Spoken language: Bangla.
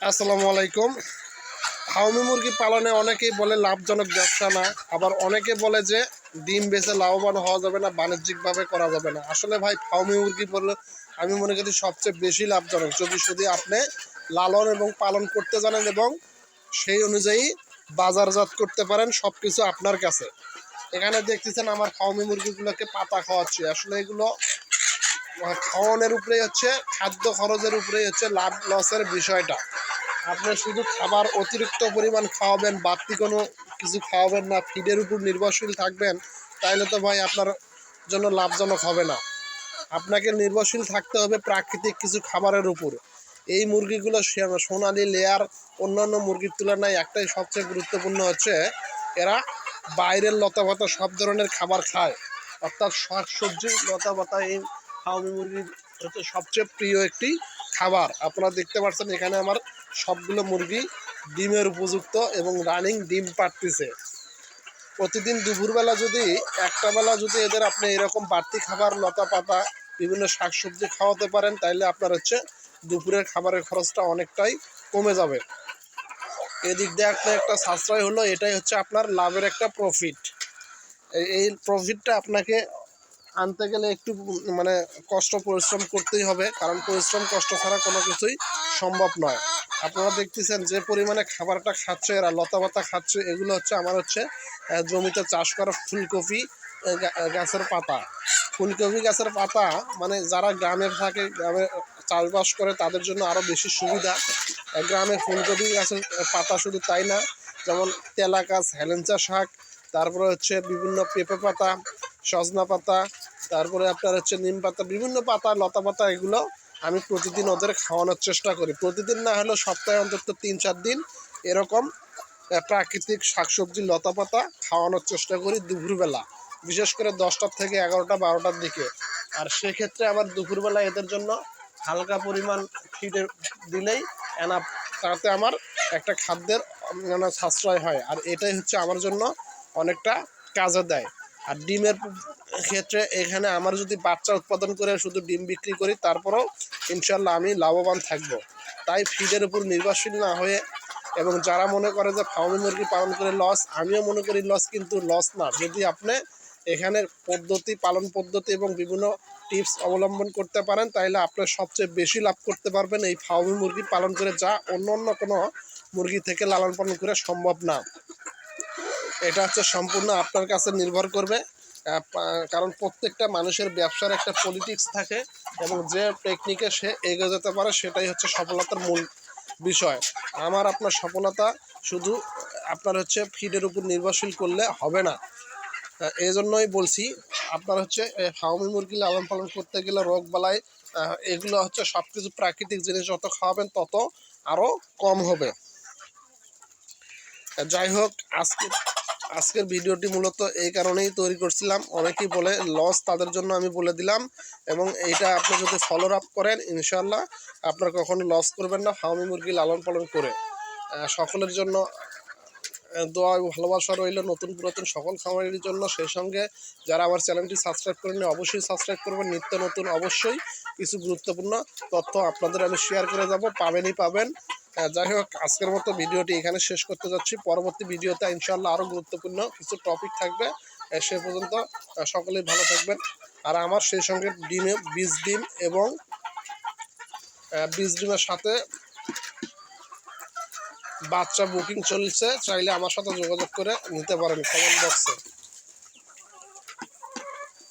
আসসালামু আলাইকুম। ফার্মি মুরগি পালনে অনেকেই বলে লাভজনক ব্যবসা না, আবার অনেকে বলে যে ডিম বেচে লাভবান হওয়া যাবে না, বাণিজ্যিকভাবে করা যাবে না। আসলে ভাই ফার্মি মুরগি বললে আমি মনে করি সবচেয়ে বেশি লাভজনক, যদি শুধু আপনি লালন এবং পালন করতে জানেন এবং সেই অনুযায়ী বাজারজাত করতে পারেন। সব কিছু আপনার কাছে। এখানে দেখতেছেন আমার ফার্মি মুরগিগুলোকে পাতা খাওয়াচ্ছি। আসলে এগুলো খাওয়ানোর উপরেই হচ্ছে, খাদ্য খরচের উপরেই হচ্ছে লাভ লসের বিষয়টা। আপনি শুধু খাবার অতিরিক্ত পরিমাণ খাওয়াবেন, বাড়তি কোনো কিছু খাওয়াবেন না, ফিডের উপর নির্ভরশীল থাকবেন, তাইলে তো ভাই আপনার জন্য লাভজনক হবে না। আপনাকে নির্ভরশীল থাকতে হবে প্রাকৃতিক কিছু খাবারের উপর। এই মুরগিগুলো সোনালি লেয়ার অন্যান্য মুরগির তুলনায় একটাই সবচেয়ে গুরুত্বপূর্ণ হচ্ছে, এরা বাইরের লতাপাতা সব ধরনের খাবার খায়, অর্থাৎ শাক সবজি লতাপাতা এই ফার্মি মুরগির হচ্ছে সবচেয়ে প্রিয় একটি খাবার। আপনারা দেখতে পাচ্ছেন এখানে আমার সবগুলো মুরগি ডিমের উপযুক্ত এবং রানিং ডিম পাড়তেছে। প্রতিদিন দুপুরবেলা যদি একটা বেলা যদি এদের আপনি এরকম বাড়তি খাবার লতা পাতা বিভিন্ন শাকসবজি খাওয়াতে পারেন, তাইলে আপনার হচ্ছে দুপুরের খাবারের খরচটা অনেকটাই কমে যাবে। এদিক দিয়ে একটা সাশ্রয় হলো, এটাই হচ্ছে আপনার লাভের একটা প্রফিট। এই প্রফিটটা আপনাকে আনতে গেলে একটু মানে কষ্ট পরিশ্রম করতেই হবে, কারণ পরিশ্রম কষ্ট ছাড়া কোনো কিছুই সম্ভব নয়। আপনারা দেখতেছেন যে পরিমাণে খাবারটা খাচ্ছে, এরা লতাপাতা খাচ্ছে, এগুলো হচ্ছে আমার হচ্ছে জমিতে চাষ করা ফুলকপি গাছের পাতা। ফুলকপি গাছের পাতা মানে যারা গ্রামে থাকে, গ্রামে চাষবাস করে, তাদের জন্য আরও বেশি সুবিধা। গ্রামে ফুলকপি গাছের পাতা শুধু তাই না, যেমন তেলা গাছ, হেলেঞ্চা শাক, তারপরে হচ্ছে বিভিন্ন পেঁপে পাতা, সজনা পাতা, তারপরে আপনার হচ্ছে নিম পাতা, বিভিন্ন পাতা লতা পাতা, এগুলো আমি প্রতিদিন ওদের খাওয়ানোর চেষ্টা করি। প্রতিদিন না হলেও সপ্তাহে অন্তত 3-4 দিন এরকম প্রাকৃতিক শাকসবজি লতা পাতা খাওয়ানোর চেষ্টা করি দুপুরবেলা, বিশেষ করে 10টা থেকে 11টা 12টার দিকে। আর সেক্ষেত্রে আবার দুপুরবেলা এদের জন্য হালকা পরিমাণ ফিডের দিলেই এনাফ, তাতে আমার একটা খাদ্যের মানে সাশ্রয় হয়, আর এটাই হচ্ছে আমার জন্য অনেকটা কাজে দেয়। আর ডিমের ক্ষেত্রে এখানে আমার যদি বাচ্চা উৎপাদন করে শুধু ডিম বিক্রি করি, তারপরেও ইনশাল্লাহ আমি লাভবান থাকব। তাই ফিডের উপর নির্ভরশীল না হয়ে, এবং যারা মনে করে যে ফার্মি মুরগি পালন করে লস, আমিও মনে করি লস, কিন্তু লস না। যদি আপনি এখানের পদ্ধতি, পালন পদ্ধতি এবং বিভিন্ন টিপস অবলম্বন করতে পারেন, তাহলে আপনার সবচেয়ে বেশি লাভ করতে পারবেন এই ফার্মি মুরগি পালন করে, যা অন্য কোনো মুরগি থেকে লালন পালন করে সম্ভব না। এটা হচ্ছে সম্পূর্ণ আপনার কাছে নির্ভর করবে, কারণ প্রত্যেকটা মানুষের ব্যবসার একটা পলিটিক্স থাকে, এবং যে টেকনিকে সে এগিয়ে যেতে পারে সেটাই হচ্ছে সফলতার মূল বিষয়। আমার আপনার সফলতা শুধু আপনার হচ্ছে ফিডের উপর নির্ভরশীল করলে হবে না। এই জন্যই বলছি, আপনার হচ্ছে ফার্মি মুরগি লালন পালন করতে গেলে রোগ বালাই এগুলো হচ্ছে সব কিছু প্রাকৃতিক জিনিস যত খাওয়াবেন তত আরও কম হবে। যাই হোক, আজকের ভিডিওটি মূলত এই কারণেই তৈরি করছিলাম, অনেকেই বলে লস, তাদের জন্য আমি বলে দিলাম। এবং এইটা আপনি যদি ফলো আপ করেন, ইনশাল্লাহ আপনার কখনো লস করবেন না ফার্মি মুরগি লালন পালন করে। সকলের জন্য দোয়া ও ভালোবাসা রইল, নতুন পুরাতন সকল খামারের জন্য। সেই সঙ্গে যারা আমার চ্যানেলটি সাবস্ক্রাইব করেন অবশ্যই সাবস্ক্রাইব করবেন। নিত্য নতুন অবশ্যই কিছু গুরুত্বপূর্ণ তথ্য আপনাদের আমি শেয়ার করে যাব, পাবেন। যাই হোক, আজকের মতো ভিডিওটি এখানে শেষ করতে যাচ্ছি। পরবর্তী ভিডিওতে ইনশাল্লাহ আরও গুরুত্বপূর্ণ কিছু টপিক থাকবে। সে পর্যন্ত সকলেই ভালো থাকবেন। আর আমার সেই সঙ্গে বীজ ডিম এবং বীজ ডিমের সাথে বাচ্চা বুকিং চলছে, চাইলে আমার সাথে যোগাযোগ করে নিতে পারেন কমেন্ট বক্সে।